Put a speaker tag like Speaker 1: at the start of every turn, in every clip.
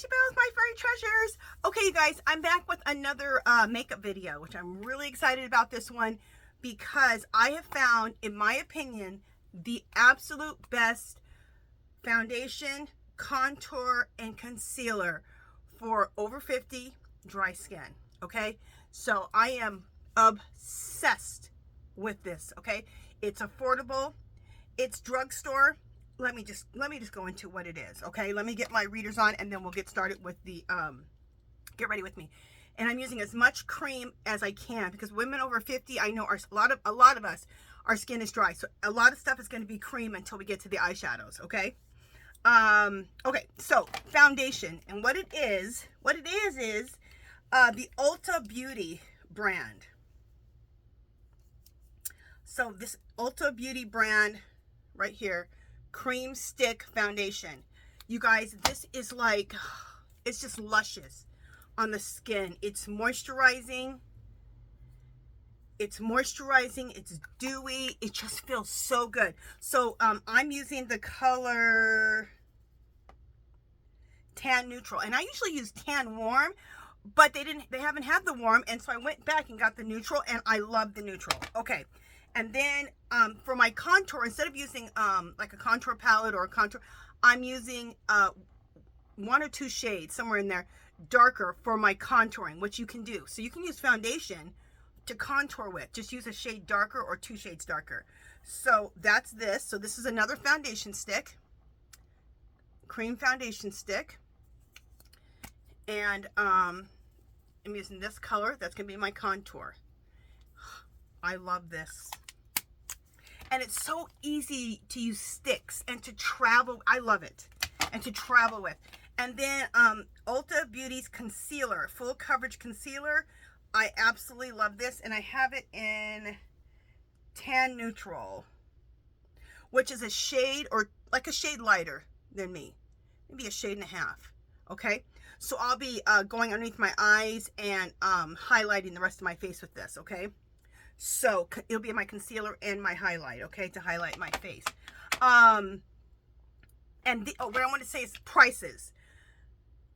Speaker 1: Squishy Bells, my furry treasures. Okay, you guys, I'm back with another makeup video, which I'm really excited about this one because I have found, in my opinion, the absolute best foundation, contour, and concealer for over 50 dry skin. Okay, so I am obsessed with this. Okay, it's affordable, it's drugstore. Let me just go into what it is. Okay, let me get my readers on and then we'll get started with the get ready with me. And I'm using as much cream as I can because women over 50, I know, are a lot of us, our skin is dry, so a lot of stuff is going to be cream until we get to the eyeshadows. Okay. Okay, so foundation, and what it is the Ulta Beauty brand. So this Ulta Beauty brand right here, cream stick foundation. You guys, this is like, it's just luscious on the skin. It's moisturizing. It's dewy. It just feels so good. So I'm using the color Tan Neutral, and I usually use Tan Warm, but they haven't had the warm, and so I went back and got the neutral, and I love the neutral. Okay, and then for my contour, instead of using like a contour palette or a contour, I'm using one or two shades somewhere in there darker for my contouring, which you can do. So you can use foundation to contour with, just use a shade darker or two shades darker. So that's this. So this is another foundation stick, cream foundation stick, and I'm using this color. That's gonna be my contour. I love this, and it's so easy to use sticks and to travel. I love it, and to travel with. And then Ulta Beauty's concealer, full coverage concealer. I absolutely love this, and I have it in Tan Neutral, which is a shade, or like a shade lighter than me, maybe a shade and a half. Okay, so I'll be going underneath my eyes and highlighting the rest of my face with this. Okay, so it'll be my concealer and my highlight, okay, to highlight my face. And what I want to say is prices,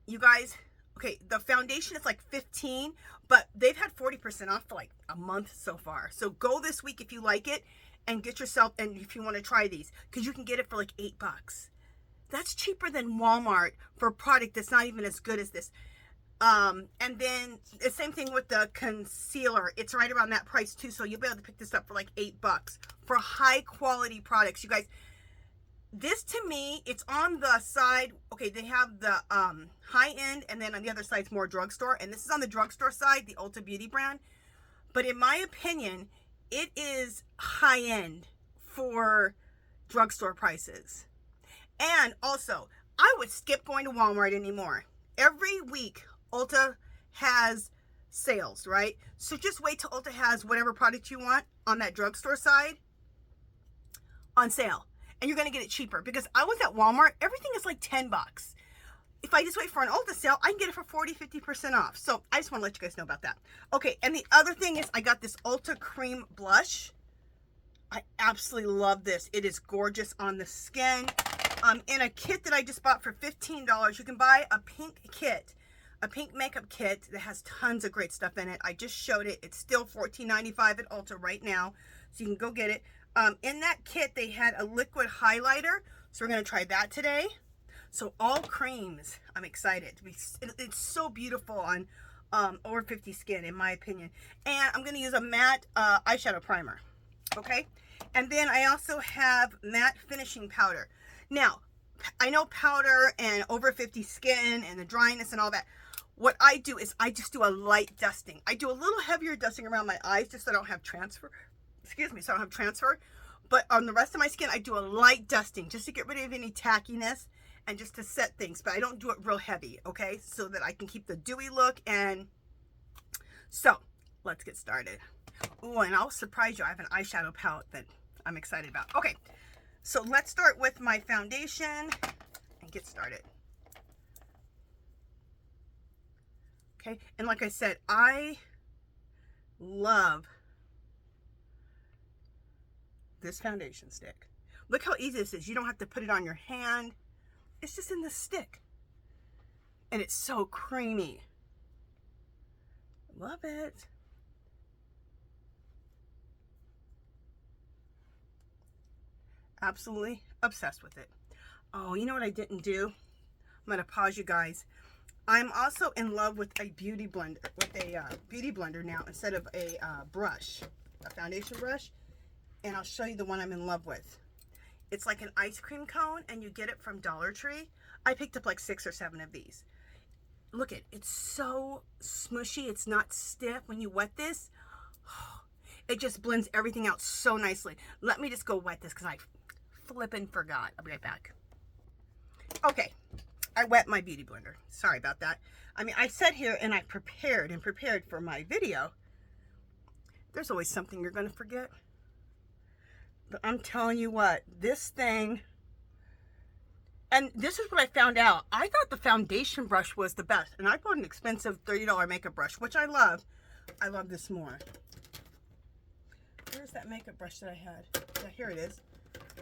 Speaker 1: you guys. Okay, the foundation is like $15, but they've had 40% off for like a month so far. So go this week if you like it and get yourself, and if you want to try these, because you can get it for like $8. That's cheaper than Walmart for a product that's not even as good as this. And then the same thing with the concealer. It's right around that price too. So you'll be able to pick this up for like $8 for high quality products. You guys, this to me, it's on the side. Okay, they have the high end, and then on the other side it's more drugstore. And this is on the drugstore side, the Ulta Beauty brand. But in my opinion, it is high end for drugstore prices. And also, I would skip going to Walmart anymore. Every week, Ulta has sales, right? So just wait till Ulta has whatever product you want on that drugstore side on sale. And you're going to get it cheaper, because I was at Walmart, everything is like $10. If I just wait for an Ulta sale, I can get it for 40-50% off. So I just want to let you guys know about that. Okay, and the other thing is I got this Ulta Cream Blush. I absolutely love this. It is gorgeous on the skin. In a kit that I just bought for $15, you can buy a pink kit, a pink makeup kit that has tons of great stuff in it. I just showed it. It's still $14.95 at Ulta right now, so you can go get it. In that kit, they had a liquid highlighter, so we're going to try that today. So all creams, I'm excited. It's so beautiful on over 50 skin, in my opinion. And I'm going to use a matte eyeshadow primer, okay? And then I also have matte finishing powder. Now, I know powder and over 50 skin and the dryness and all that. What I do is I just do a light dusting. I do a little heavier dusting around my eyes just so I don't have transfer. Excuse me, so I don't have transfer. But on the rest of my skin, I do a light dusting just to get rid of any tackiness and just to set things. But I don't do it real heavy, okay? So that I can keep the dewy look. And so, let's get started. Oh, and I'll surprise you. I have an eyeshadow palette that I'm excited about. Okay, so let's start with my foundation and get started. Okay, and like I said, I love this foundation stick. Look how easy this is. You don't have to put it on your hand. It's just in the stick. And it's so creamy. Love it. Absolutely obsessed with it. Oh, you know what I didn't do? I'm gonna pause you guys. I'm also in love with a beauty blender, now instead of a brush, a foundation brush. And I'll show you the one I'm in love with. It's like an ice cream cone, and you get it from Dollar Tree. I picked up like 6 or 7 of these. Look it's so smushy. It's not stiff when you wet this. It just blends everything out so nicely. Let me just go wet this because I flippin' forgot. I'll be right back. Okay, I wet my beauty blender. Sorry about that. I mean, I sat here and I prepared for my video. There's always something you're going to forget. But I'm telling you what, this thing, and this is what I found out. I thought the foundation brush was the best, and I bought an expensive $30 makeup brush, which I love. I love this more. Where's that makeup brush that I had? Yeah, here it is.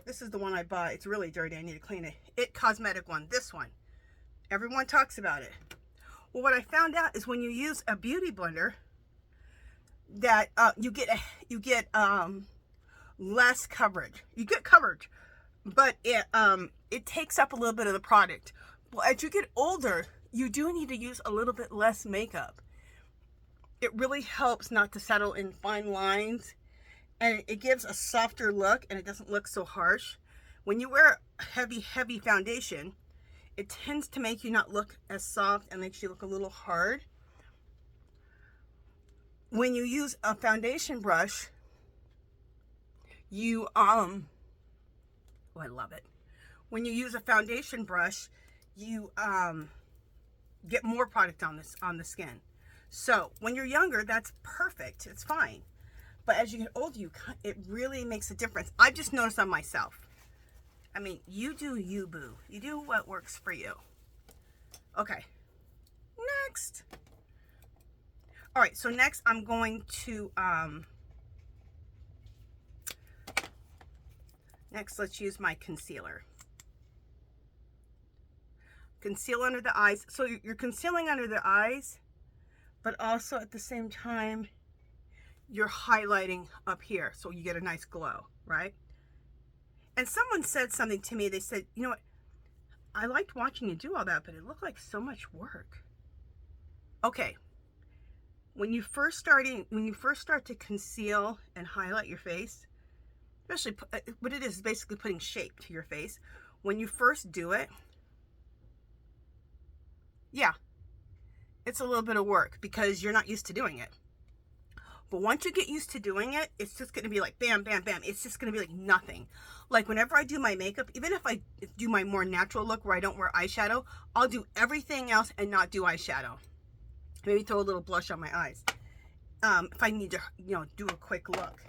Speaker 1: This is the one I bought. It's really dirty. I need to clean it. It Cosmetic one, this one. Everyone talks about it. Well, what I found out is when you use a beauty blender, that you get less coverage. You get coverage, but it takes up a little bit of the product. Well, as you get older, you do need to use a little bit less makeup. It really helps not to settle in fine lines, and it gives a softer look, and it doesn't look so harsh. When you wear heavy foundation, it tends to make you not look as soft and makes you look a little hard. When you use a foundation brush, you oh, I love it. When you use a foundation brush, you get more product on the skin. So when you're younger, that's perfect. It's fine. But as you get older, it really makes a difference. I've just noticed on myself. I mean, you do you, boo. You do what works for you. Okay. Next. All right, so next I'm going to next let's use my concealer. Conceal under the eyes. So you're concealing under the eyes, but also at the same time you're highlighting up here so you get a nice glow, right? And someone said something to me. They said, you know what, I liked watching you do all that, but it looked like so much work. Okay, when you first start to conceal and highlight your face, especially what it is basically putting shape to your face. When you first do it, yeah, it's a little bit of work because you're not used to doing it. But once you get used to doing it, it's just going to be like bam, bam, bam. It's just going to be like nothing. Like whenever I do my makeup, even if I do my more natural look where I don't wear eyeshadow, I'll do everything else and not do eyeshadow. Maybe throw a little blush on my eyes. If I need to, do a quick look.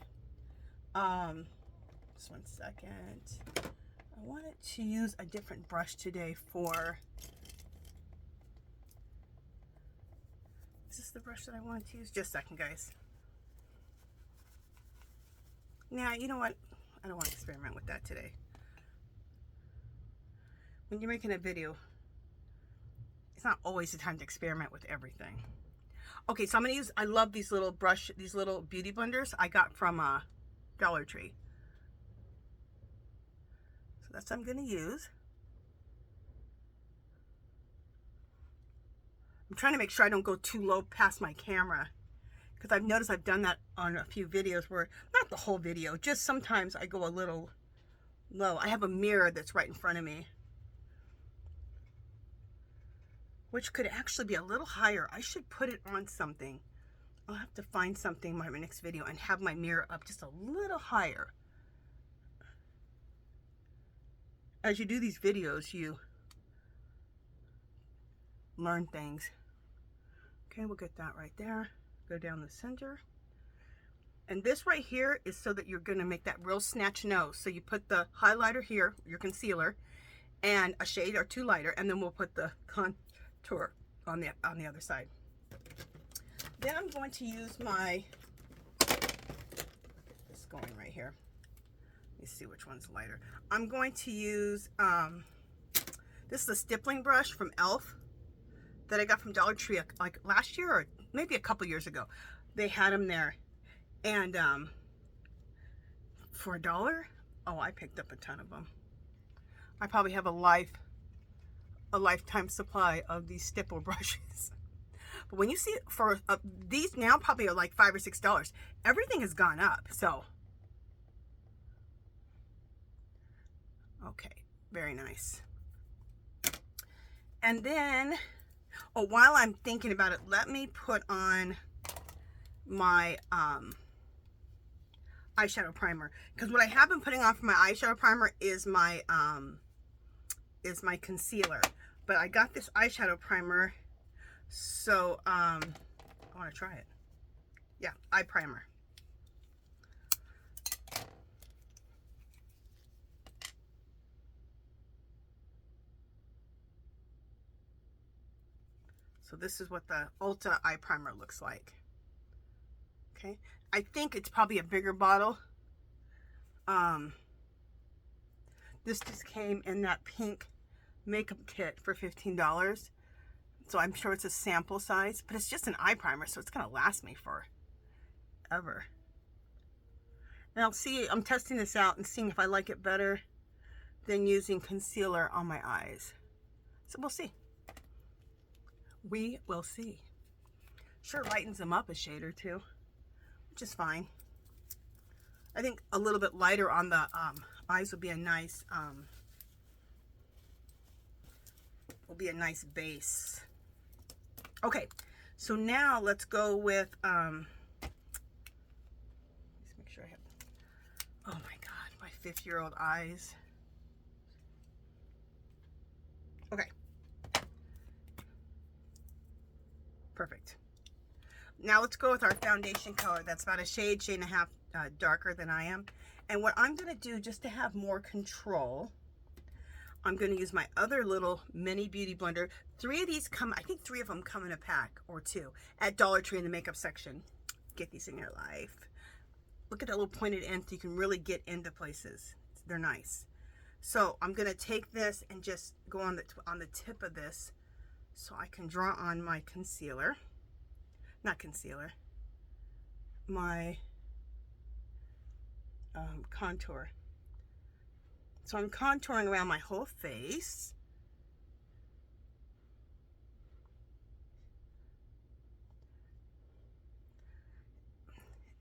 Speaker 1: Just 1 second. I wanted to use a different brush today for... Is this the brush that I wanted to use? Just a second, guys. Nah, you know what? I don't want to experiment with that today. When you're making a video, it's not always the time to experiment with everything. Okay, so I'm going to use, I love these little beauty blenders I got from Dollar Tree. So that's what I'm going to use. I'm trying to make sure I don't go too low past my camera, because I've noticed I've done that on a few videos where, not the whole video, just sometimes I go a little low. I have a mirror that's right in front of me, which could actually be a little higher. I should put it on something. I'll have to find something in my next video and have my mirror up just a little higher. As you do these videos, you learn things. Okay, we'll get that right there. Go down the center. And this right here is so that you're going to make that real snatch nose. So you put the highlighter here, your concealer, and a shade or two lighter, and then we'll put the contour on the other side. Then I'm going to use my, it's going right here. Let me see which one's lighter. I'm going to use, this is a stippling brush from e.l.f. that I got from Dollar Tree like last year or maybe a couple years ago. They had them there. And for $1, oh, I picked up a ton of them. I probably have a lifetime supply of these stipple brushes. But when you see for these now probably are like $5 or $6. Everything has gone up. So okay, very nice. And then, oh, while I'm thinking about it, let me put on my eyeshadow primer, because what I have been putting on for my eyeshadow primer is my concealer. But I got this eyeshadow primer, so I want to try it. Yeah, eye primer. So this is what the Ulta eye primer looks like. Okay, I think it's probably a bigger bottle. This just came in that pink makeup kit for $15. So I'm sure it's a sample size, but it's just an eye primer, so it's gonna last me forever. And I'll see, I'm testing this out and seeing if I like it better than using concealer on my eyes. So we'll see. We will see. Sure lightens them up a shade or two, which is fine. I think a little bit lighter on the eyes will be a nice base. Okay, so now let's go with let's make sure I have, oh my god, my 5-year-old eyes. Okay, perfect. Now let's go with our foundation color. That's about a shade and a half darker than I am. And what I'm going to do, just to have more control, I'm going to use my other little mini beauty blender. 3 of these come, I think 3 of them come in a pack or 2 at Dollar Tree in the makeup section. Get these in your life. Look at that little pointed end so you can really get into places. They're nice. So I'm going to take this and just go on the tip of this so I can draw on my concealer. Not concealer. My contour. So I'm contouring around my whole face.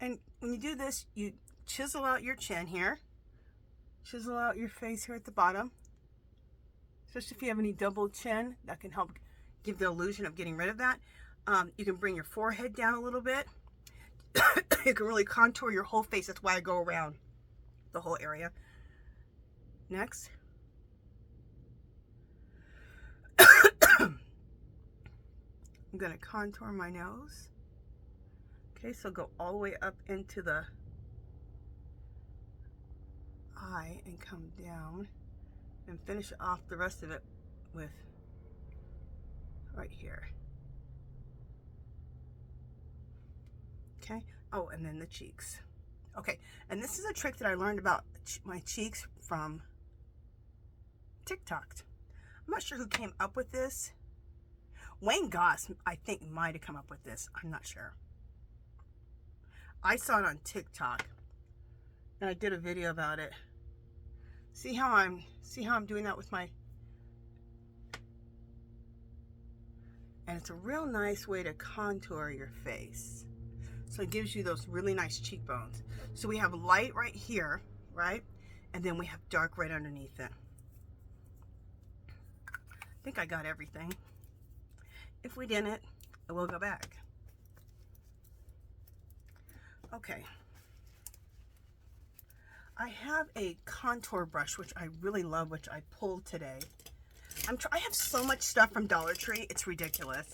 Speaker 1: And when you do this, you chisel out your chin here. Chisel out your face here at the bottom. Especially if you have any double chin, that can help give the illusion of getting rid of that. You can bring your forehead down a little bit. You can really contour your whole face. That's why I go around the whole area. Next. I'm going to contour my nose. Okay, so go all the way up into the eye and come down and finish off the rest of it with right here. Okay, oh, and then the cheeks. Okay, and this is a trick that I learned about my cheeks from TikTok. I'm not sure who came up with this. Wayne Goss, I think, might have come up with this. I'm not sure. I saw it on TikTok, and I did a video about it. See how I'm doing that with my, and it's a real nice way to contour your face. So it gives you those really nice cheekbones. So we have light right here, right? And then we have dark right underneath it. I think I got everything. If we didn't, I will go back. Okay. I have a contour brush, which I really love, which I pulled today. I have so much stuff from Dollar Tree, it's ridiculous.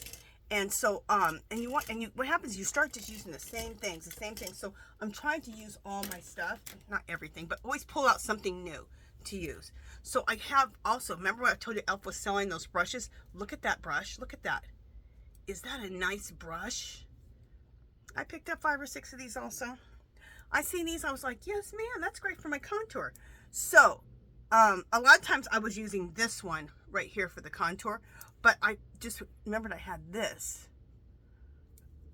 Speaker 1: And so, what happens is you start just using the same things. So I'm trying to use all my stuff, not everything, but always pull out something new to use. So I have also, remember when I told you Elf was selling those brushes? Look at that brush, look at that. Is that a nice brush? I picked up 5 or 6 of these also. I seen these, I was like, yes ma'am, that's great for my contour. So, a lot of times I was using this one right here for the contour, But I just remembered I had this.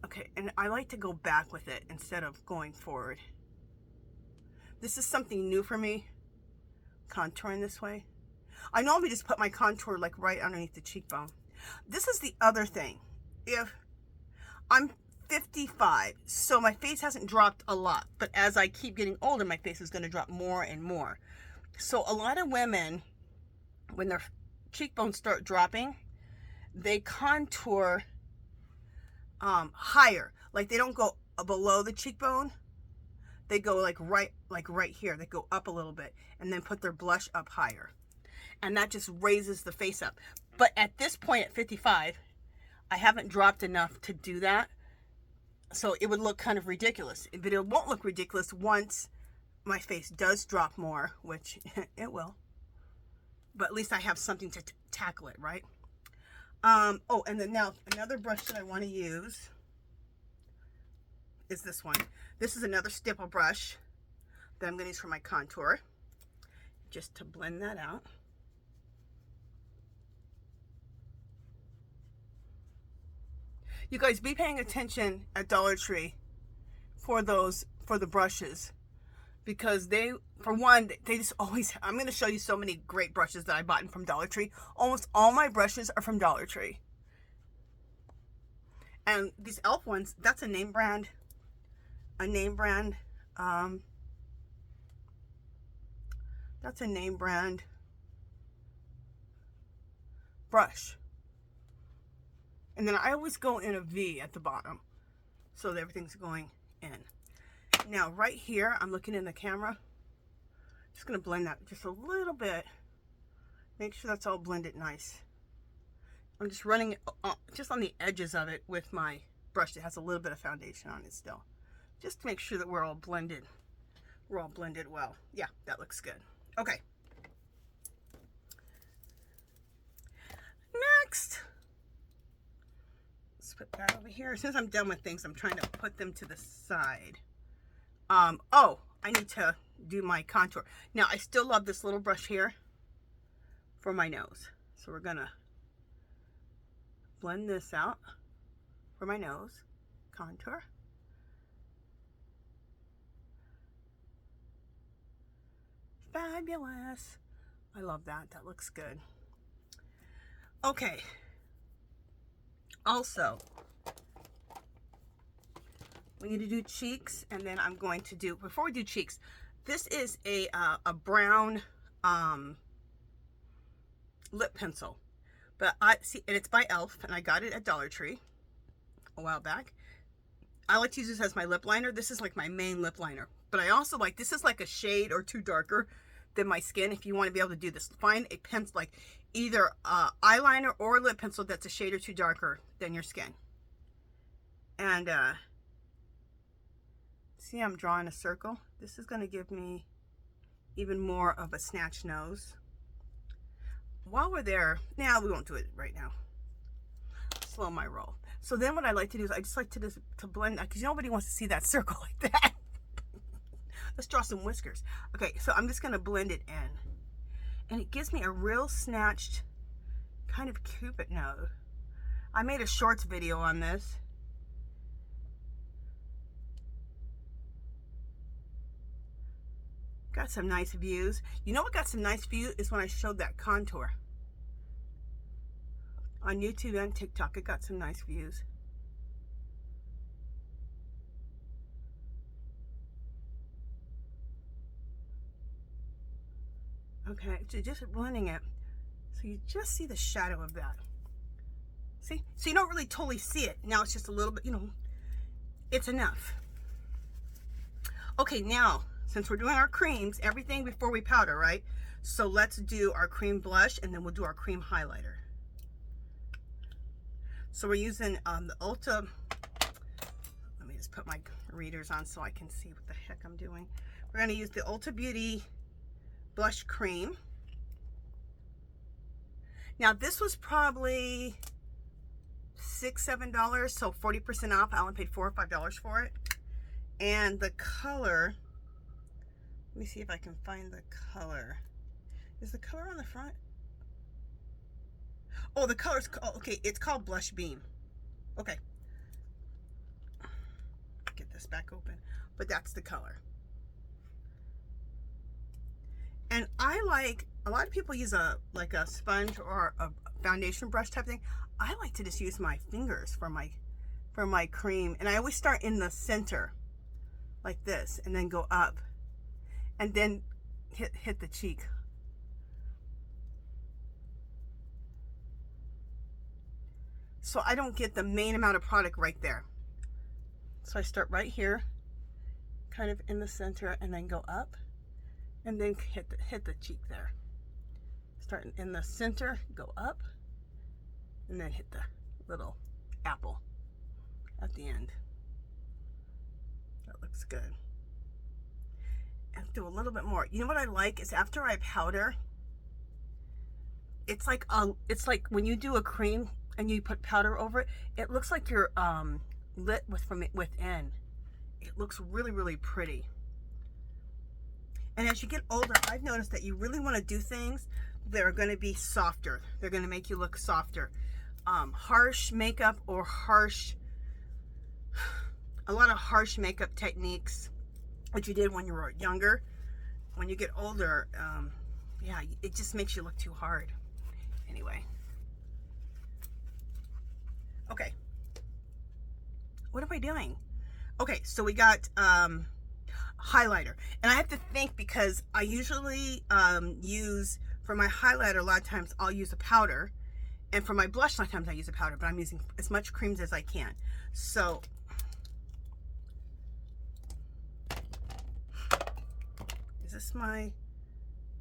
Speaker 1: Okay, and I like to go back with it instead of going forward. This is something new for me, contouring this way. I normally just put my contour like right underneath the cheekbone. This is the other thing. If I'm 55, so my face hasn't dropped a lot, but as I keep getting older, my face is going to drop more and more. So a lot of women, when their cheekbones start dropping, they contour higher. Like they don't go below the cheekbone. They go like right here. They go up a little bit and then put their blush up higher. And that just raises the face up. But at this point at 55, I haven't dropped enough to do that. So it would look kind of ridiculous. But it won't look ridiculous once my face does drop more, which it will. But at least I have something to tackle it, right? Oh, and then now another brush that I want to use is this one. This is another stipple brush that I'm going to use for my contour, just to blend that out. You guys be paying attention at Dollar Tree for the brushes, because they, for one, they just always, I'm going to show you so many great brushes that I bought from Dollar Tree. Almost all my brushes are from Dollar Tree. And these e.l.f. ones, that's a name brand. That's a name brand brush. And then I always go in a V at the bottom, so that everything's going in. Now right here, I'm looking in the camera. Just gonna blend that just a little bit. Make sure that's all blended nice. I'm just running it just on the edges of it with my brush that has a little bit of foundation on it still. Just to make sure that we're all blended. We're all blended well. Yeah, that looks good. Okay. Next. Let's put that over here. Since I'm done with things, I'm trying to put them to the side. Oh, I need to do my contour. Now, I still love this little brush here for my nose. So we're gonna blend this out for my nose. Contour. Fabulous. I love that. That looks good. Okay. Also, we need to do cheeks, and then I'm going to do, before we do cheeks, this is a brown lip pencil. But I see, and it's by e.l.f. and I got it at Dollar Tree a while back. I like to use this as my lip liner. This is like my main lip liner. But I also like, this is like a shade or two darker than my skin. If you want to be able to do this, find a pencil, like either eyeliner or lip pencil that's a shade or two darker than your skin. And see, I'm drawing a circle. This is going to give me even more of a snatch nose. While we're there, now we won't do it right now. Slow my roll. So then what I like to do is I just like to blend that, because nobody wants to see that circle like that. Let's draw some whiskers. Okay, so I'm just going to blend it in. And it gives me a real snatched kind of Cupid nose. I made a shorts video on this. Got some nice views. You know what got some nice views is when I showed that contour. On YouTube and TikTok, it got some nice views. Okay, so just blending it. So you just see the shadow of that. See? So you don't really totally see it. Now it's just a little bit, you know, it's enough. Okay, now, since we're doing our creams, everything before we powder, right? So let's do our cream blush, and then we'll do our cream highlighter. So we're using the Ulta, let me just put my readers on so I can see what the heck I'm doing. We're going to use the Ulta Beauty Blush Cream. Now this was probably $6, $7, so 40% off. I only paid $4 or $5 for it. And the color, let me see if I can find the color. Is the color on the front? Oh, the color's okay. It's called Blush Beam. Okay. Get this back open. But that's the color. And I like, a lot of people use a sponge or a foundation brush type thing. I like to just use my fingers for my cream. And I always start in the center like this and then go up and then hit the cheek. So I don't get the main amount of product right there. So I start right here, kind of in the center, and then go up and then hit the cheek there. Starting in the center, go up, and then hit the little apple at the end. That looks good. And do a little bit more. You know what I like is after I powder, it's like when you do a cream and you put powder over it, it looks like you're lit from within. It looks really, really pretty. And as you get older, I've noticed that you really want to do things that are going to be softer. They're going to make you look softer. Harsh makeup or a lot of harsh makeup techniques, which you did when you were younger. When you get older, yeah, it just makes you look too hard. Anyway. Okay. What am I doing? Okay, so we got highlighter. And I have to think because I usually use, for my highlighter, a lot of times I'll use a powder. And for my blush, a lot of times I use a powder, but I'm using as much creams as I can. So, is this my,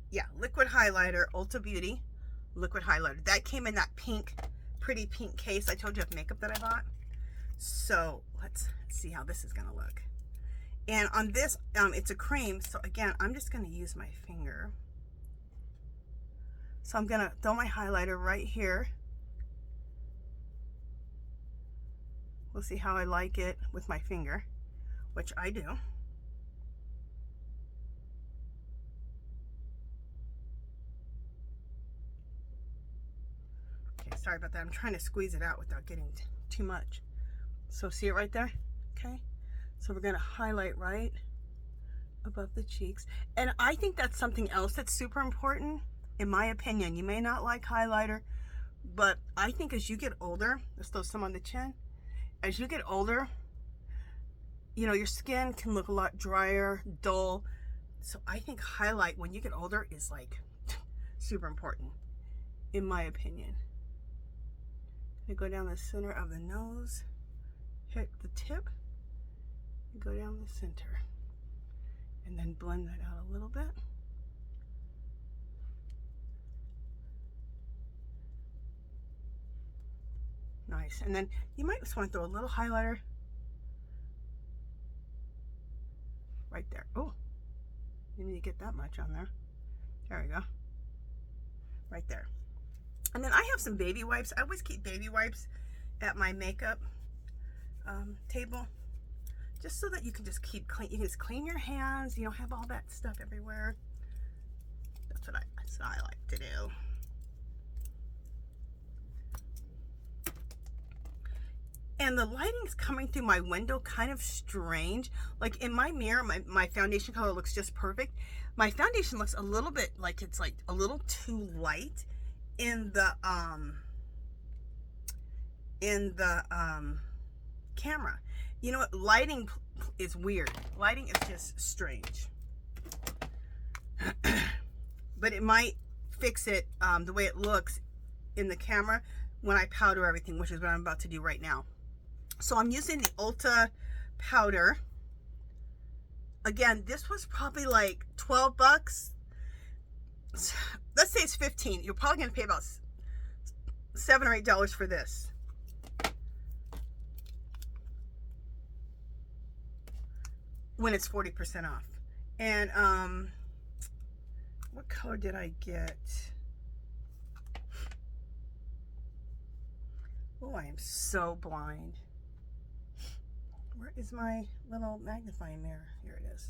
Speaker 1: yeah, liquid highlighter, Ulta Beauty liquid highlighter. That came in that pink, pretty pink case I told you of makeup that I bought. So let's see how this is gonna look. And on this, it's a cream, so again, I'm just gonna use my finger. So I'm gonna throw my highlighter right here. We'll see how I like it with my finger, which I do. Okay, sorry about that. I'm trying to squeeze it out without getting too much. So see it right there? Okay. So we're gonna highlight right above the cheeks. And I think that's something else that's super important, in my opinion. You may not like highlighter, but I think as you get older, let's throw some on the chin. As you get older, you know, your skin can look a lot drier, dull. So I think highlight when you get older is like super important, in my opinion. You go down the center of the nose, hit the tip, and go down the center, and then blend that out a little bit. Nice. And then you might just want to throw a little highlighter right there. Oh, you need to get that much on there. There we go. Right there. And then I have some baby wipes. I always keep baby wipes at my makeup table, just so that you can just keep clean. You can just clean your hands. You don't have all that stuff everywhere. That's what I like to do. And the lighting's coming through my window kind of strange. Like in my mirror, my foundation color looks just perfect. My foundation looks a little bit like it's like a little too light in the camera. You know what? Lighting is weird. Lighting is just strange. But it might fix it the way it looks in the camera when I powder everything, which is what I'm about to do right now. So I'm using the Ulta powder. Again, this was probably like 12 bucks. Let's say it's 15. You're probably going to pay about $7 or $8 for this. When it's 40% off. And what color did I get? Oh, I am so blind. Where is my little magnifying mirror? Here it is.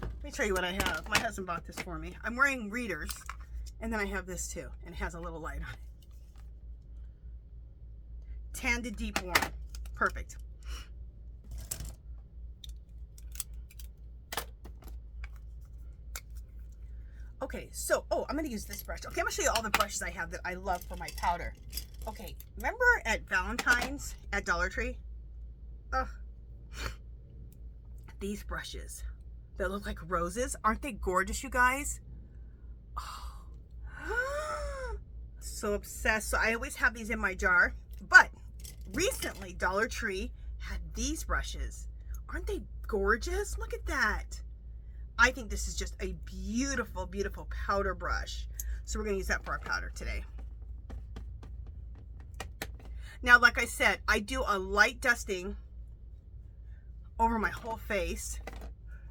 Speaker 1: Let me show you what I have. My husband bought this for me. I'm wearing readers, And then I have this too, and it has a little light on it. Tan to deep warm. Perfect. Okay, so, I'm going to use this brush. Okay, I'm going to show you all the brushes I have that I love for my powder. Okay, remember at Valentine's at Dollar Tree? Ugh. These brushes that look like roses. Aren't they gorgeous, you guys? Oh. So obsessed. So I always have these in my jar. But recently, Dollar Tree had these brushes. Aren't they gorgeous? Look at that. I think this is just a beautiful, beautiful powder brush. So we're going to use that for our powder today. Now, like I said, I do a light dusting over my whole face.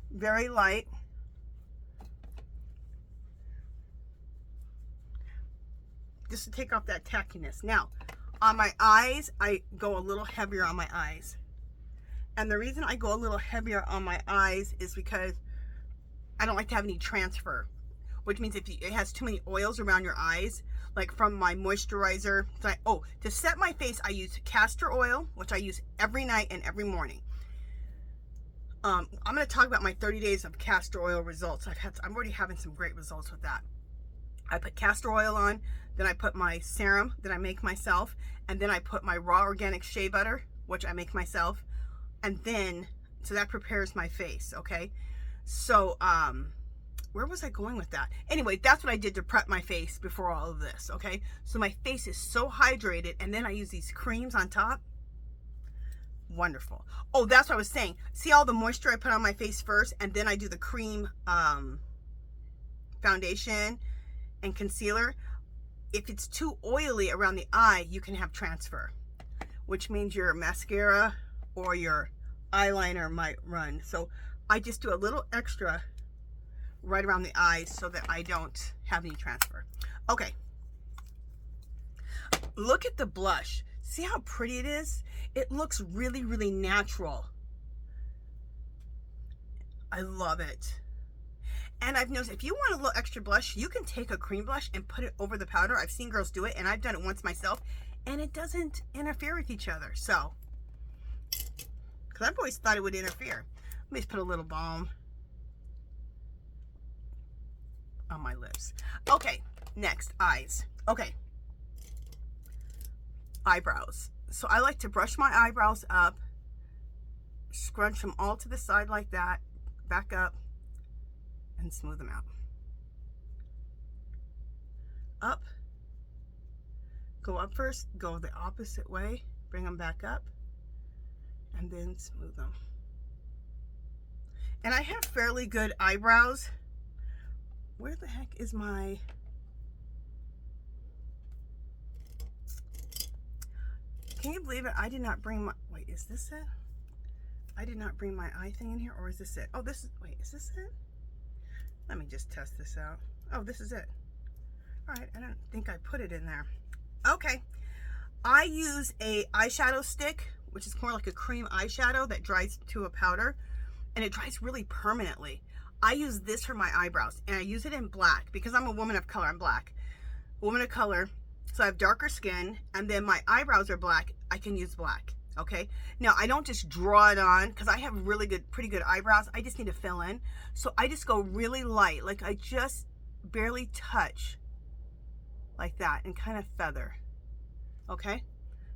Speaker 1: Very light. Just to take off that tackiness. Now, on my eyes, I go a little heavier on my eyes. And the reason I go a little heavier on my eyes is because I don't like to have any transfer, which means if it has too many oils around your eyes, like from my moisturizer. To set my face, I use castor oil, which I use every night and every morning. I'm going to talk about my 30 days of castor oil results. I'm already having some great results with that. I put castor oil on, then I put my serum that I make myself, and then I put my raw organic shea butter, which I make myself, and then, so that prepares my face, okay? So, where was I going with that? Anyway, that's what I did to prep my face before all of this, okay? So my face is so hydrated, and then I use these creams on top. Wonderful. Oh, that's what I was saying. See all the moisture I put on my face first, and then I do the cream foundation and concealer. If it's too oily around the eye, you can have transfer, which means your mascara or your eyeliner might run. So I just do a little extra right around the eyes so that I don't have any transfer. Okay. Look at the blush. See how pretty it is? It looks really, really natural. I love it. And I've noticed if you want a little extra blush, you can take a cream blush and put it over the powder. I've seen girls do it, and I've done it once myself, and it doesn't interfere with each other. So, because I've always thought it would interfere. Let me just put a little balm on my lips. Okay, next, eyes. Okay, eyebrows. So I like to brush my eyebrows up, scrunch them all to the side like that, back up, and smooth them out. Up, go up first, go the opposite way, bring them back up, and then smooth them. And I have fairly good eyebrows. Where the heck is my... Can you believe it? I did not bring my... Wait, is this it? I did not bring my eye thing in here, or is this it? Oh, this is... Wait, is this it? Let me just test this out. Oh, this is it. All right, I don't think I put it in there. Okay. I use a eyeshadow stick, which is more like a cream eyeshadow that dries to a powder, and it dries really permanently. I use this for my eyebrows, and I use it in black because I'm a woman of color. I'm black. Woman of color. So I have darker skin, and then my eyebrows are black. I can use black, okay? Now, I don't just draw it on because I have really good, pretty good eyebrows. I just need to fill in. So I just go really light, like I just barely touch like that and kind of feather, okay?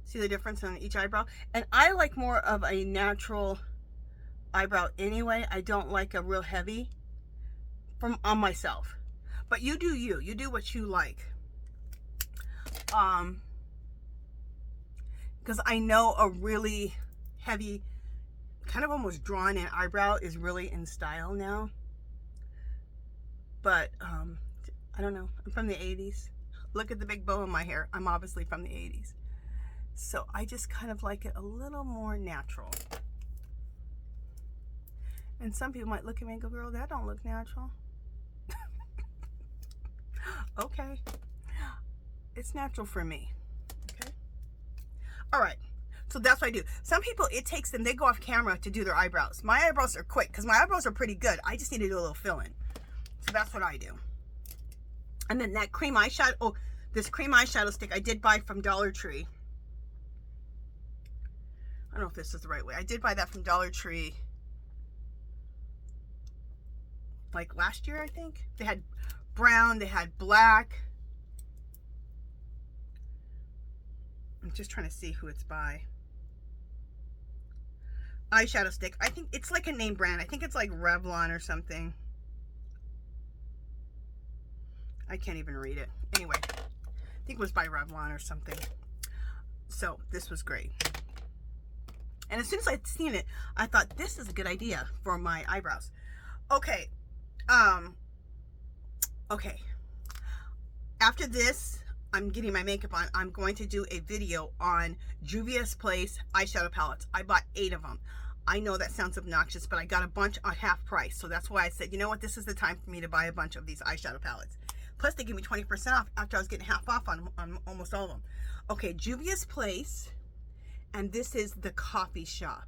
Speaker 1: See the difference on each eyebrow? And I like more of a natural eyebrow anyway. I don't like a real heavy on myself. But you do you. You do what you like. Because I know a really heavy, kind of almost drawn in eyebrow is really in style now. But I don't know. I'm from the 80s. Look at the big bow in my hair. I'm obviously from the 80s. So I just kind of like it a little more natural. And some people might look at me and go, girl, that don't look natural. Okay. It's natural for me. Okay. All right. So that's what I do. Some people, it takes them, they go off camera to do their eyebrows. My eyebrows are quick because my eyebrows are pretty good. I just need to do a little fill-in. So that's what I do. And then that cream eyeshadow, oh, this cream eyeshadow stick I did buy from Dollar Tree. I don't know if this is the right way. I did buy that from Dollar Tree like last year, I think. They had brown, they had black. I'm just trying to see who it's by. Eyeshadow stick. I think it's like a name brand. I think it's like Revlon or something. I can't even read it. Anyway, I think it was by Revlon or something. So this was great. And as soon as I'd seen it, I thought this is a good idea for my eyebrows. Okay. Okay. After this, I'm getting my makeup on. I'm going to do a video on Juvia's Place eyeshadow palettes. I bought 8 of them. I know that sounds obnoxious, but I got a bunch on half price. So that's why I said, you know what? This is the time for me to buy a bunch of these eyeshadow palettes. Plus, they give me 20% off after I was getting half off on almost all of them. Okay, Juvia's Place. And this is the coffee shop.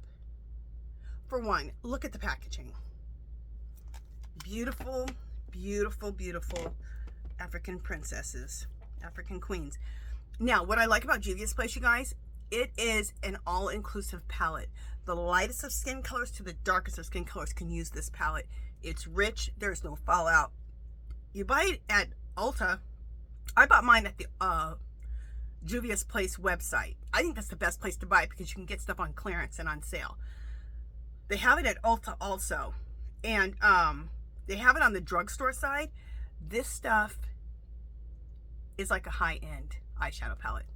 Speaker 1: For one, look at the packaging. Beautiful, beautiful, beautiful African princesses, African queens. Now, what I like about Juvia's Place, you guys, it is an all-inclusive palette. The lightest of skin colors to the darkest of skin colors can use this palette. It's rich. There's no fallout. You buy it at Ulta. I bought mine at the Juvia's Place website. I think that's the best place to buy it because you can get stuff on clearance and on sale. They have it at Ulta also. And they have it on the drugstore side. This stuff is like a high-end eyeshadow palette.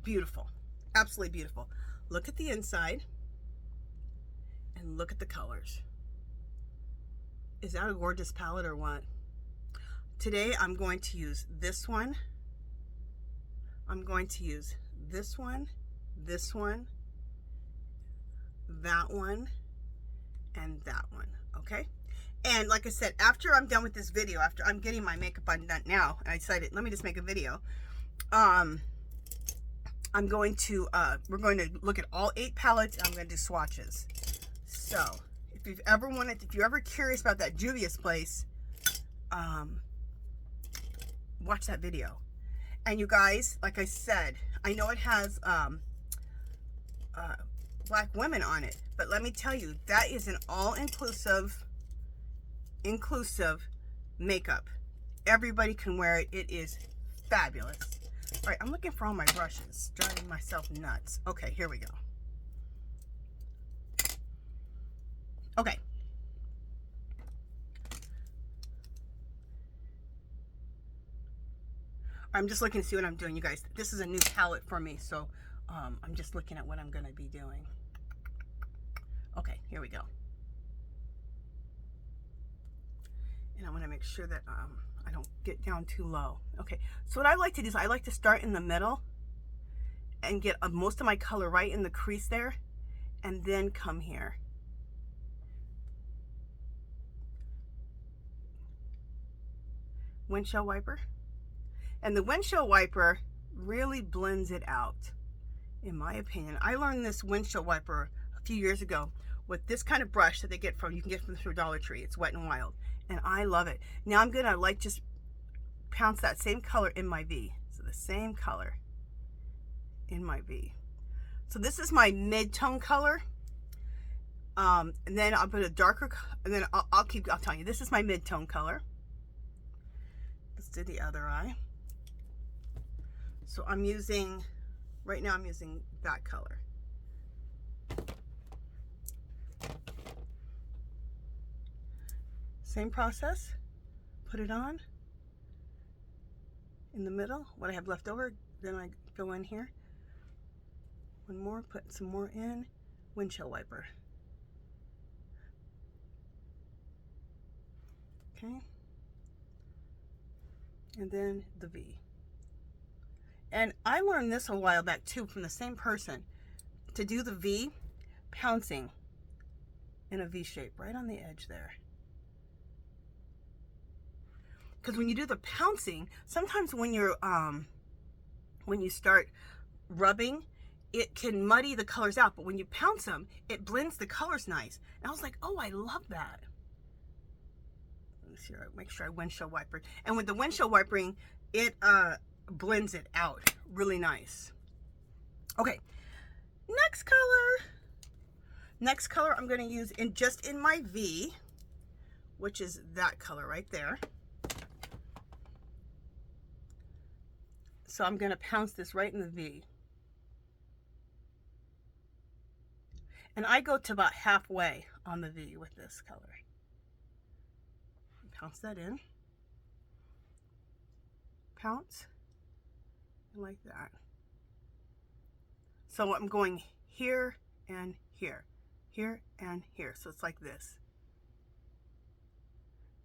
Speaker 1: Beautiful. Absolutely beautiful. Look at the inside and look at the colors. Is that a gorgeous palette or what? Today I'm going to use this one. I'm going to use this one, that one, and that one, okay? And like I said, after I'm done with this video, after I'm getting my makeup on done now, I decided, let me just make a video. I'm going to, we're going to look at all 8 palettes, and I'm going to do swatches. So, if you've ever wanted, if you're ever curious about that Juvia's Place, watch that video. And you guys, like I said, I know it has black women on it, but let me tell you, that is an all-inclusive makeup. Everybody can wear it. It is fabulous. All right, I'm looking for all my brushes, driving myself nuts. Okay, here we go. Okay. I'm just looking to see what I'm doing, you guys. This is a new palette for me, so I'm just looking at what I'm going to be doing. Okay, here we go. And I want to make sure that I don't get down too low. Okay, so what I like to do is I like to start in the middle and get most of my color right in the crease there, and then come here. Windshield wiper. And the windshield wiper really blends it out, in my opinion. I learned this windshield wiper a few years ago with this kind of brush that they get from, you can get from through Dollar Tree. It's Wet n Wild, and I love it. Now I'm gonna like just pounce that same color in my V. So the same color in my V. So this is my mid-tone color. And then I'll put a darker, and then I'll tell you, this is my mid-tone color. Let's do the other eye. So I'm using, right now I'm using that color. Same process, put it on in the middle, what I have left over, then I go in here. One more, put some more in, windshield wiper. Okay. And then the V. And I learned this a while back too from the same person, to do the V, pouncing in a V shape right on the edge there. Because when you do the pouncing, sometimes when you're when you start rubbing, it can muddy the colors out, but when you pounce them, it blends the colors nice. And I was like, oh, I love that. Let's see, make sure I windshield wiper. And with the windshield wipering, it blends it out really nice. Okay, next color. Next color I'm going to use in my V, which is that color right there. So I'm going to pounce this right in the V. And I go to about halfway on the V with this color. Pounce that in. Pounce. Like that. So I'm going here and here. Here and here. So it's like this.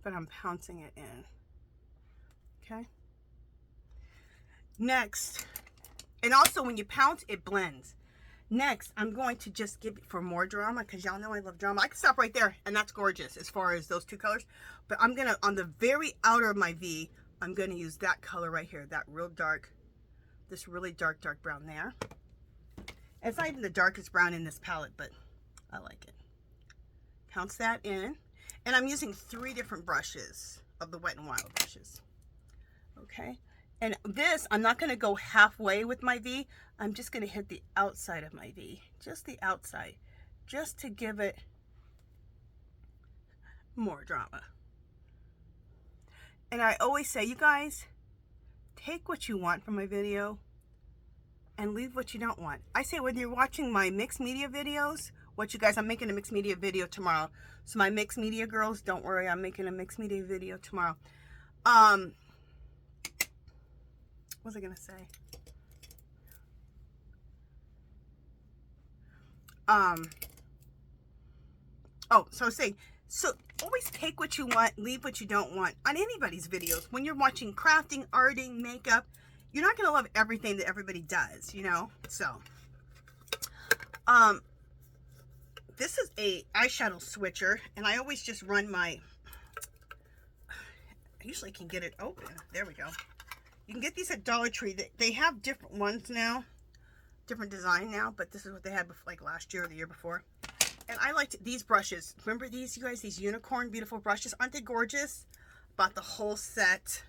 Speaker 1: But I'm pouncing it in. Okay? Next, and also when you pounce, it blends. Next, I'm going to just give it for more drama, because y'all know I love drama. I can stop right there, and that's gorgeous as far as those two colors. But I'm going to, on the very outer of my V, I'm going to use that color right here, that real dark, this really dark, dark brown there. And it's not even the darkest brown in this palette, but I like it. Pounce that in. And I'm using 3 different brushes of the Wet n Wild brushes. Okay. And this, I'm not going to go halfway with my V. I'm just going to hit the outside of my V. Just the outside. Just to give it more drama. And I always say, you guys, take what you want from my video and leave what you don't want. I say when you're watching my mixed media videos, I'm making a mixed media video tomorrow. So my mixed media girls, don't worry, I'm making a mixed media video tomorrow. What was I gonna say? So I was saying, so always take what you want, leave what you don't want on anybody's videos. When you're watching crafting, arting, makeup, you're not gonna love everything that everybody does, you know? So, this is a eyeshadow switcher, and I always just run my, I usually can get it open. There we go. You can get these at Dollar Tree. They have different ones now, different design now, but this is what they had like last year or the year before. And I liked these brushes. Remember these, you guys, these unicorn beautiful brushes? Aren't they gorgeous? Bought the whole set.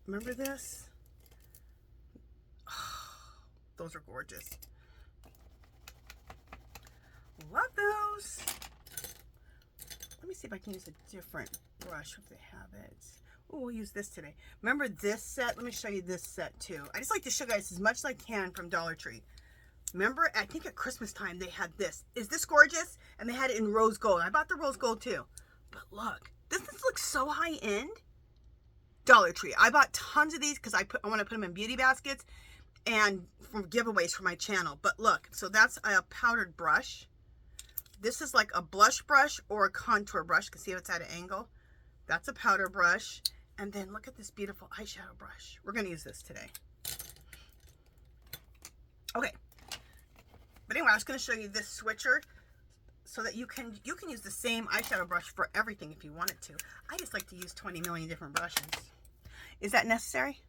Speaker 1: Remember this? Oh, those are gorgeous. Love those. Let me see if I can use a different brush if they have it. Oh, we'll use this today. Remember this set? Let me show you this set too. I just like to show you guys as much as I can from Dollar Tree. Remember, I think at Christmas time they had this. Is this gorgeous? And they had it in rose gold. I bought the rose gold too. But look, this looks so high end. Dollar Tree. I bought tons of these because I want to put them in beauty baskets and for giveaways for my channel. But look, so that's a powdered brush. This is like a blush brush or a contour brush. You can see how it's at an angle. That's a powder brush. And then look at this beautiful eyeshadow brush. We're going to use this today. Okay. But anyway, I was going to show you this switcher so that you can use the same eyeshadow brush for everything if you wanted to. I just like to use 20 million different brushes. Is that necessary?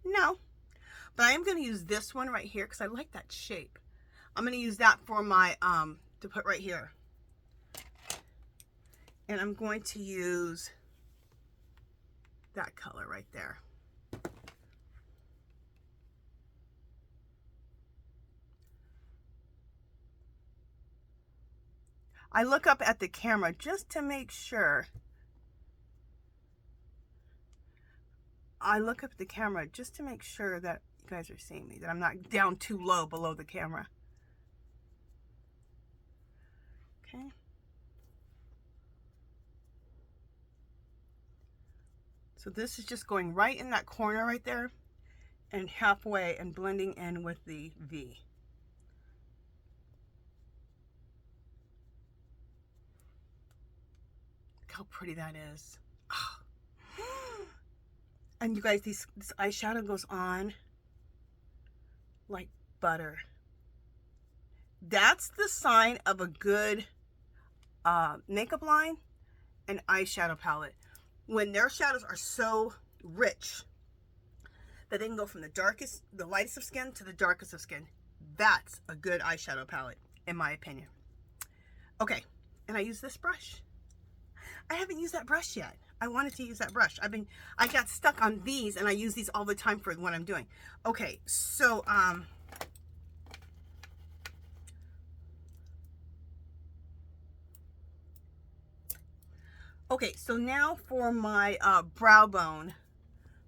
Speaker 1: No. But I am going to use this one right here because I like that shape. I'm going to use that for my, to put right here. And I'm going to use that color right there. I look up at the camera just to make sure. I look up at the camera just to make sure that you guys are seeing me, that I'm not down too low below the camera. Okay. So this is just going right in that corner right there and halfway and blending in with the V. Look how pretty that is. Oh. And you guys, this eyeshadow goes on like butter. That's the sign of a good makeup line and eyeshadow palette. When their shadows are so rich that they can go from the lightest of skin to the darkest of skin. That's a good eyeshadow palette, in my opinion. Okay, and I use this brush. I haven't used that brush yet. I wanted to use that brush. I got stuck on these, and I use these all the time for what I'm doing. Okay, so, okay, so now for my brow bone.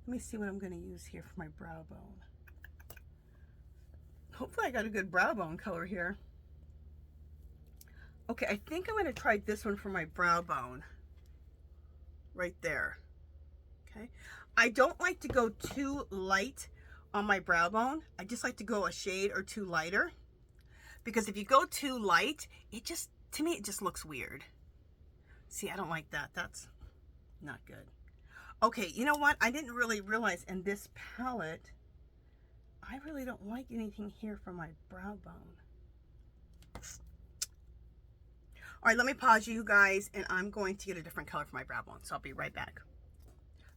Speaker 1: Let me see what I'm going to use here for my brow bone. Hopefully I got a good brow bone color here. Okay, I think I'm going to try this one for my brow bone. Right there. Okay. I don't like to go too light on my brow bone. I just like to go a shade or two lighter. Because if you go too light, it just, to me, it just looks weird. See, I don't like that. That's not good. Okay, you know what? I didn't really realize in this palette, I really don't like anything here for my brow bone. All right, let me pause you guys, and I'm going to get a different color for my brow bone, so I'll be right back.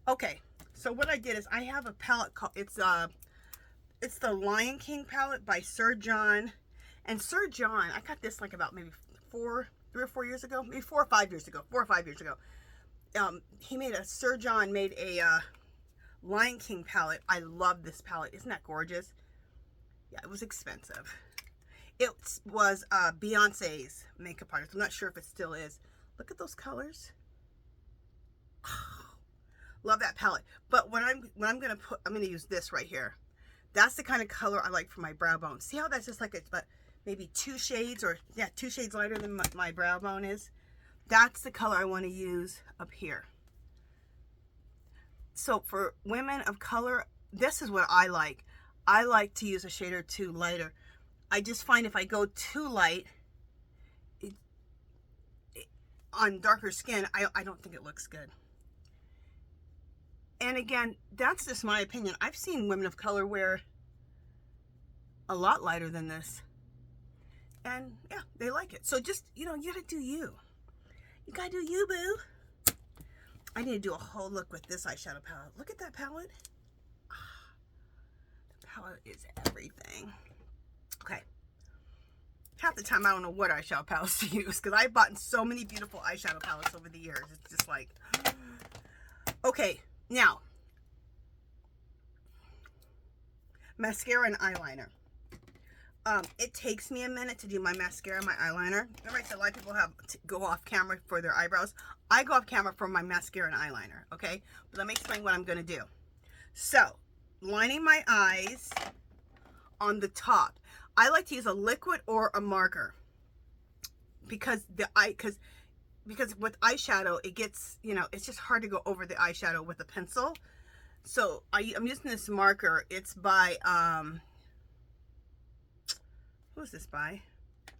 Speaker 1: Okay, so what I did is I have a palette called, it's the Lion King palette by Sir John. And Sir John, I got this like about maybe 3 or 4 years ago, maybe 4 or 5 years ago, 4 or 5 years ago. Sir John made a Lion King palette. I love this palette. Isn't that gorgeous? Yeah, it was expensive. It was Beyonce's makeup artist. I'm not sure if it still is. Look at those colors. Oh, love that palette. But what I'm gonna put, I'm gonna use this right here. That's the kind of color I like for my brow bone. See how that's just like maybe 2 shades, or yeah, 2 shades lighter than my brow bone is. That's the color I want to use up here. So for women of color, this is what I like. I like to use a shade or 2 lighter. I just find if I go too light on darker skin, I don't think it looks good. And again, that's just my opinion. I've seen women of color wear a lot lighter than this. And yeah, they like it. So just, you know, you gotta do you. You gotta do you, boo. I need to do a whole look with this eyeshadow palette. Look at that palette. The palette is everything. Okay. Half the time I don't know what eyeshadow palettes to use because I've bought so many beautiful eyeshadow palettes over the years. It's just like, okay, now, mascara and eyeliner. It takes me a minute to do my mascara and my eyeliner. Remember I said a lot of people have to go off camera for their eyebrows. I go off camera for my mascara and eyeliner, okay? But let me explain what I'm going to do. So, lining my eyes on the top. I like to use a liquid or a marker because because with eyeshadow, it gets, you know, it's just hard to go over the eyeshadow with a pencil. So I'm using this marker. It's by, who's this by?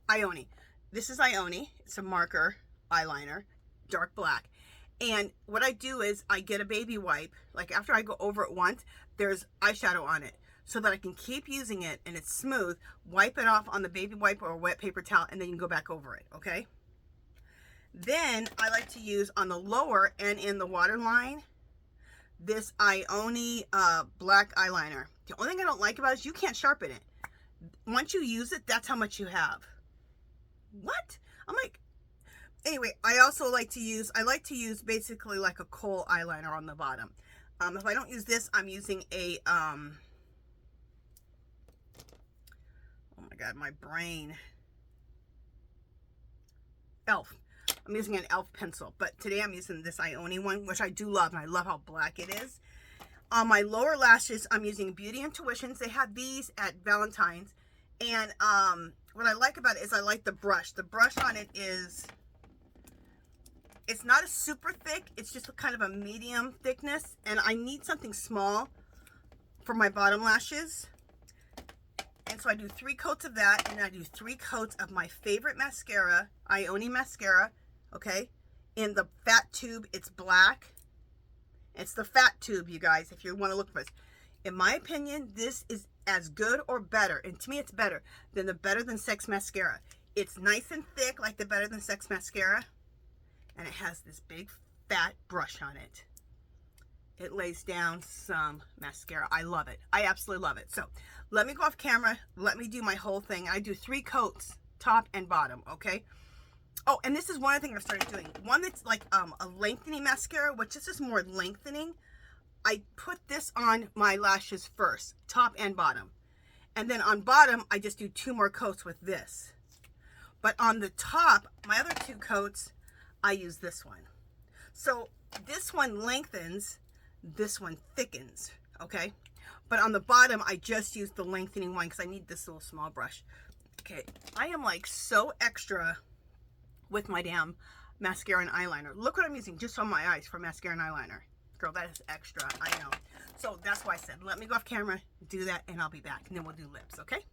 Speaker 1: Ioni. This is Ioni. It's a marker eyeliner, dark black. And what I do is I get a baby wipe. Like after I go over it once, there's eyeshadow on it so that I can keep using it and it's smooth. Wipe it off on the baby wipe or a wet paper towel and then you can go back over it, okay? Then I like to use on the lower and in the waterline, this Ioni black eyeliner. The only thing I don't like about it is you can't sharpen it. Once you use it, that's how much you have. What? I'm like, anyway, I like to use basically like a kohl eyeliner on the bottom. If I don't use this, I'm using a, oh my God, my brain. Elf. I'm using an Elf pencil, but today I'm using this Ioni one, which I do love, and I love how black it is. On my lower lashes, I'm using Beauty Intuitions. They had these at Valentine's, and what I like about it is I like the brush. The brush on it is, it's not a super thick, it's just a kind of a medium thickness, and I need something small for my bottom lashes. And so I do 3 coats of that, and I do 3 coats of my favorite mascara, Ioni mascara, okay? In the fat tube, it's black. It's the fat tube, you guys, if you want to look for this. In my opinion, this is as good or better, and to me it's better, than the Better Than Sex mascara. It's nice and thick like the Better Than Sex mascara, and it has this big fat brush on it. It lays down some mascara. I love it. I absolutely love it. So let me go off camera. Let me do my whole thing. I do 3 coats, top and bottom, okay? Oh, and this is one other thing I started doing. One that's like a lengthening mascara, which is just more lengthening. I put this on my lashes first, top and bottom. And then on bottom, I just do 2 more coats with this. But on the top, my other 2 coats, I use this one. So this one lengthens, this one thickens, okay? But on the bottom, I just use the lengthening one because I need this little small brush. Okay, I am like so extra with my damn mascara and eyeliner. Look what I'm using just on my eyes for mascara and eyeliner. Girl, that is extra, I know. So that's why I said, let me go off camera, do that, and I'll be back. And then we'll do lips, okay?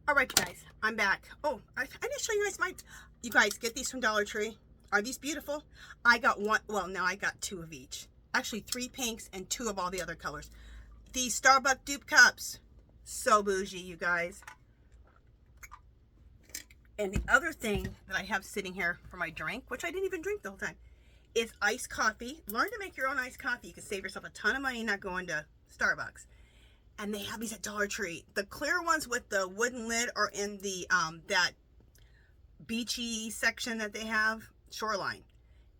Speaker 1: All right, guys, I'm back. Oh, I didn't show you guys you guys, get these from Dollar Tree. Are these beautiful? I got one, well, now I got 2 of each. Actually, 3 pinks and 2 of all the other colors. These Starbucks dupe cups. So bougie, you guys. And the other thing that I have sitting here for my drink, which I didn't even drink the whole time, is iced coffee. Learn to make your own iced coffee. You can save yourself a ton of money not going to Starbucks. And they have these at Dollar Tree. The clear ones with the wooden lid are in the that beachy section that they have, Shoreline.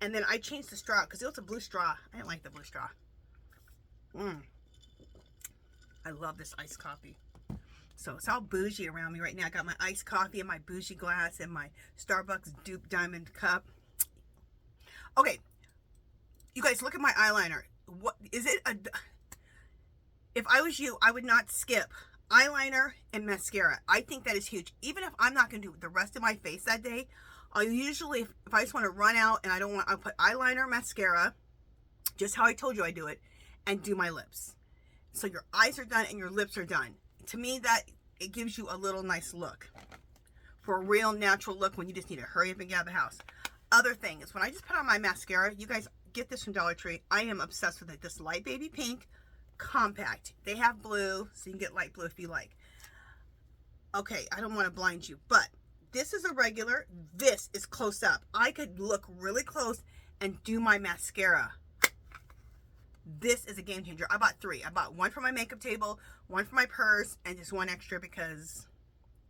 Speaker 1: And then I changed the straw because it was a blue straw. I didn't like the blue straw. I love this iced coffee. So it's all bougie around me right now. I got my iced coffee in my bougie glass and my Starbucks dupe diamond cup. Okay, you guys, look at my eyeliner. What is it? If I was you, I would not skip eyeliner and mascara. I think that is huge. Even if I'm not going to do the rest of my face that day, I'll usually, if I just want to run out and I don't want, I'll put eyeliner, mascara, just how I told you I do it, and do my lips. So your eyes are done and your lips are done. To me, that it gives you a little nice look. For a real natural look when you just need to hurry up and get out of the house. Other thing is when I just put on my mascara, you guys get this from Dollar Tree. I am obsessed with it. This light baby pink compact. They have blue, so you can get light blue if you like. Okay, I don't want to blind you, but this is a regular. This is close up. I could look really close and do my mascara. This is a game changer. I bought 3. I bought 1 for my makeup table, 1 for my purse, and just 1 extra because,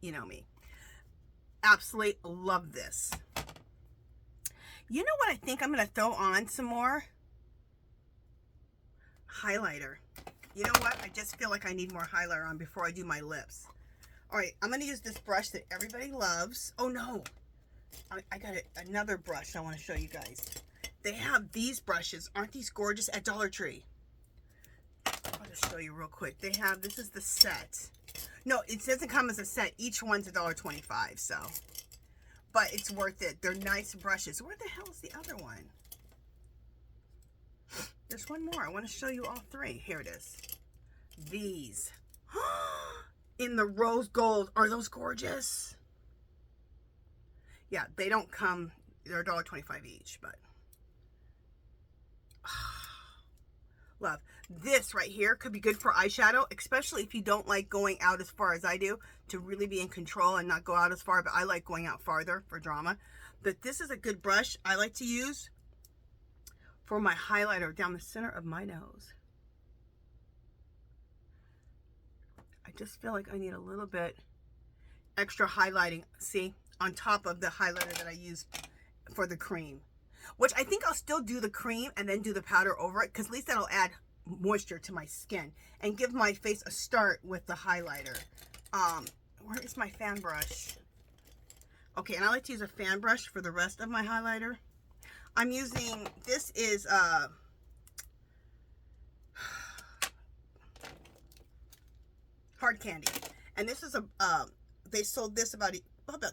Speaker 1: you know me. Absolutely love this. You know what I think I'm going to throw on some more? Highlighter. You know what? I just feel like I need more highlighter on before I do my lips. All right, I'm going to use this brush that everybody loves. Oh, no. I got another brush I want to show you guys. They have these brushes. Aren't these gorgeous at Dollar Tree? I'll just show you real quick. They have, this is the set. No, it doesn't come as a set. Each one's $1.25, so. But it's worth it. They're nice brushes. Where the hell is the other one? There's one more. I want to show you all 3. Here it is. These. In the rose gold. Are those gorgeous? Yeah, they don't come, they're $1.25 each, but. Love. This right here could be good for eyeshadow, especially if you don't like going out as far as I do, to really be in control and not go out as far, but I like going out farther for drama. But this is a good brush I like to use for my highlighter down the center of my nose. I just feel like I need a little bit extra highlighting, see, on top of the highlighter that I used for the cream. Which I think I'll still do the cream and then do the powder over it, because at least that'll add moisture to my skin and give my face a start with the highlighter. Where is my fan brush? Okay, and I like to use a fan brush for the rest of my highlighter. I'm using, this is Hard Candy, and this is a they sold this about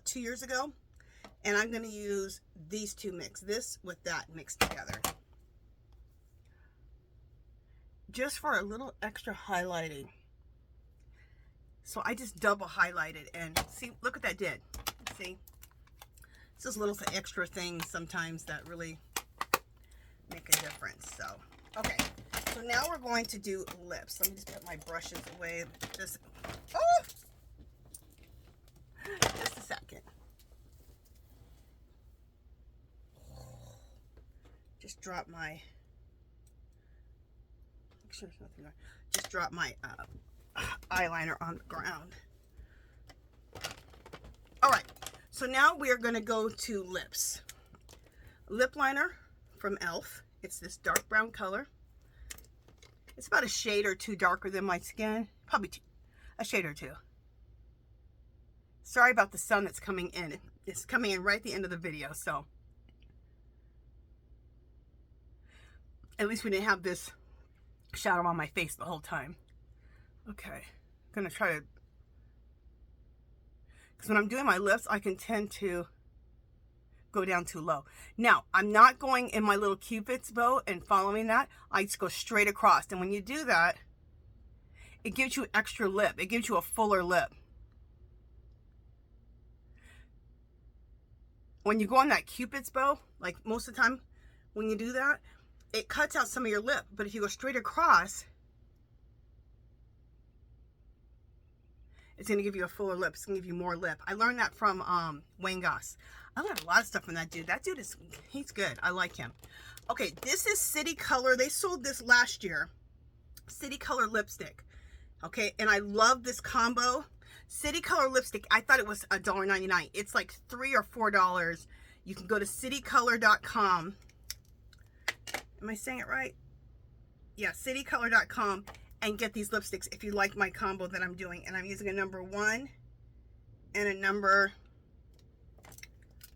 Speaker 1: 2 years ago. And I'm going to use these 2 mix, this with that mixed together. Just for a little extra highlighting. So I just double highlighted and see, look what that did. See? It's just little extra things sometimes that really make a difference. So, okay. So now we're going to do lips. Let me just put my brushes away. Just a second. Just drop my, make sure there's nothing there. Just drop my eyeliner on the ground. All right, So now we are going to go to lips. Lip liner from e.l.f. It's this dark brown color. It's about a shade or two darker than my skin. Probably a shade or two. Sorry about the sun that's coming in. It's coming in right at the end of the video, so. At least we didn't have this shadow on my face the whole time. Okay, I'm gonna try to, because when I'm doing my lips, I can tend to go down too low. Now, I'm not going in my little Cupid's bow and following that. I just go straight across. And when you do that, it gives you extra lip. It gives you a fuller lip. When you go on that Cupid's bow, like most of the time when you do that, it cuts out some of your lip. But if you go straight across, it's going to give you a fuller lip. It's going to give you more lip. I learned that from Wayne Goss. I learned a lot of stuff from that dude. That dude is, he's good. I like him. Okay, this is City Color. They sold this last year. City Color lipstick. Okay, and I love this combo. City Color lipstick, I thought it was $1.99. It's like $3 or $4. You can go to citycolor.com. Am I saying it right? Yeah, citycolor.com and get these lipsticks if you like my combo that I'm doing. And I'm using a number 1 and a number,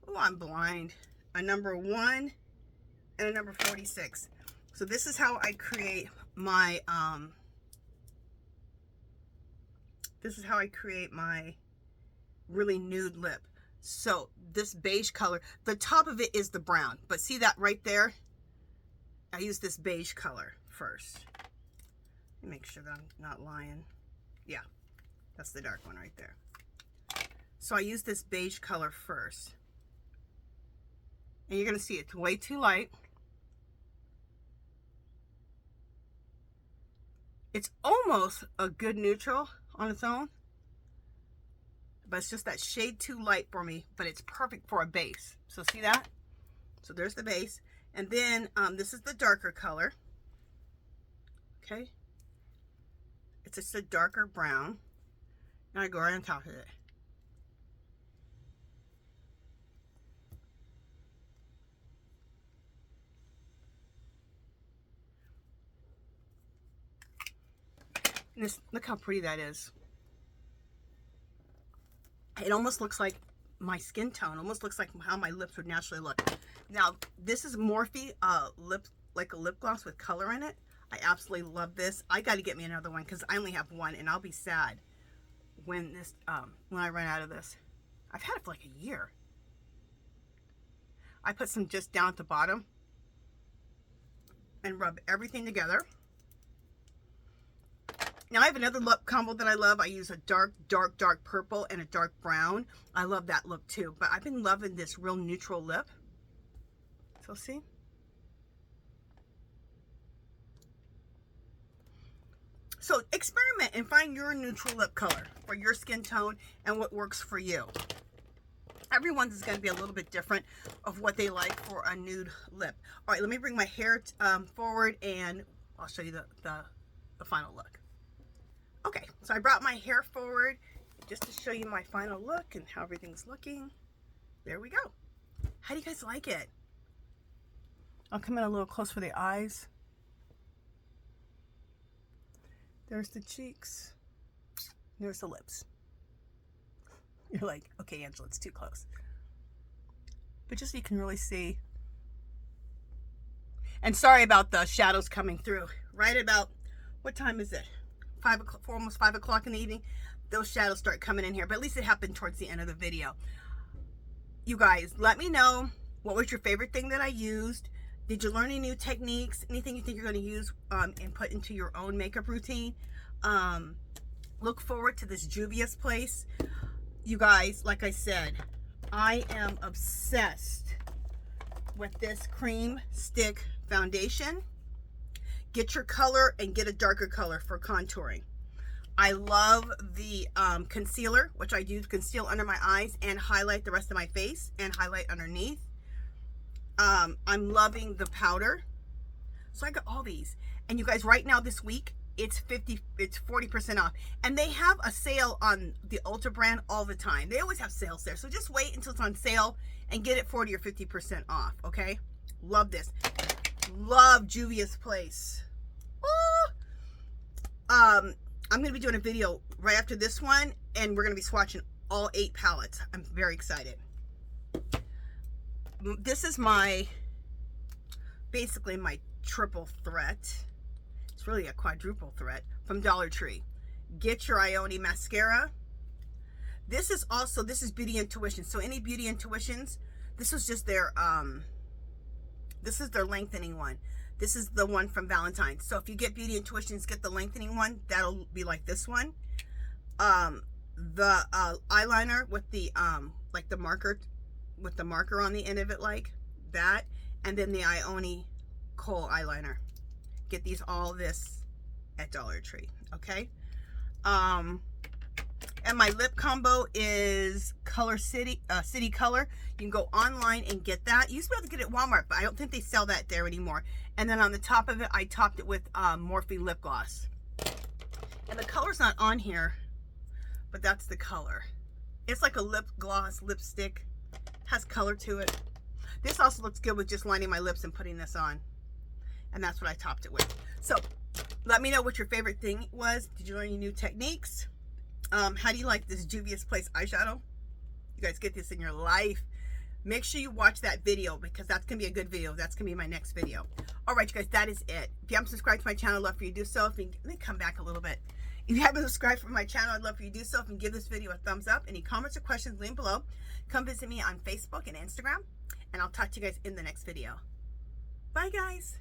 Speaker 1: oh, I'm blind. A number 1 and a number 46. So this is how I create my, really nude lip. So this beige color, the top of it is the brown, but see that right there? I use this beige color first. Let me make sure that I'm not lying. Yeah, that's the dark one right there. So I use this beige color first. And you're going to see it's way too light. It's almost a good neutral on its own. But it's just that shade too light for me. But it's perfect for a base. So see that? So there's the base. And then this is the darker color. Okay. It's just a darker brown. Now I go right on top of it. And this, look how pretty that is. It almost looks like my skin tone. Almost looks like how my lips would naturally look. Now, this is Morphe lip, like a lip gloss with color in it. I absolutely love this. I got to get me another one because I only have one, and I'll be sad when this when I run out of this. I've had it for like a year. I put some just down at the bottom and rub everything together. Now I have another lip combo that I love. I use a dark purple and a dark brown. I love that look too. But I've been loving this real neutral lip. So see? So experiment and find your neutral lip color for your skin tone and what works for you. Everyone's is going to be a little bit different of what they like for a nude lip. All right, let me bring my hair forward and I'll show you the final look. Okay, so I brought my hair forward just to show you my final look and how everything's looking. There we go. How do you guys like it? I'll come in a little close for the eyes. There's the cheeks. There's the lips. You're like, okay, Angela, it's too close. But just so you can really see. And sorry about the shadows coming through. Right about, what time is it? 5 o'clock, almost 5 o'clock in the evening. Those shadows start coming in here. But at least it happened towards the end of the video. You guys, let me know what was your favorite thing that I used. Did you learn any new techniques? Anything you think you're going to use and put into your own makeup routine? Look forward to this Juvia's Place. You guys, like I said, I am obsessed with this cream stick foundation. Get your color and get a darker color for contouring. I love the concealer, which I do to conceal under my eyes and highlight the rest of my face and highlight underneath. I'm loving the powder. So I got all these. And you guys, right now this week, it's 40% off. And they have a sale on the Ulta brand all the time. They always have sales there. So just wait until it's on sale and get it 40 or 50% off, okay? Love this. Love Juvia's Place. Oh! I'm going to be doing a video right after this one, and we're going to be swatching all 8 palettes. I'm very excited. This is basically my triple threat. It's really a quadruple threat from Dollar Tree. Get your Ione mascara. This is Beauty Intuition. So any Beauty Intuitions, this was just their this is their lengthening one. This is the one from Valentine's. So if you get Beauty Intuitions, get the lengthening one. That'll be like this one. The eyeliner with the like the marker, with the marker on the end of it, like that, and then the Ione kohl eyeliner. Get this at Dollar Tree, okay? And my lip combo is Color City, City Color. You can go online and get that. You used to be able to get it at Walmart, but I don't think they sell that there anymore. And then on the top of it, I topped it with Morphe lip gloss. And the color's not on here, but that's the color. It's like a lip gloss lipstick. Has color to it. This also looks good with just lining my lips and putting this on. And that's what I topped it with. So let me know what your favorite thing was. Did you learn any new techniques? How do you like this Juvia's Place eyeshadow? You guys get this in your life. Make sure you watch that video, because that's going to be a good video. That's going to be my next video. All right, you guys, that is it. If you haven't subscribed to my channel, I'd love for you to do so. Let me come back a little bit. If you haven't subscribed to my channel, I'd love for you to do so. And give this video a thumbs up. Any comments or questions, leave below. Come visit me on Facebook and Instagram. And I'll talk to you guys in the next video. Bye, guys.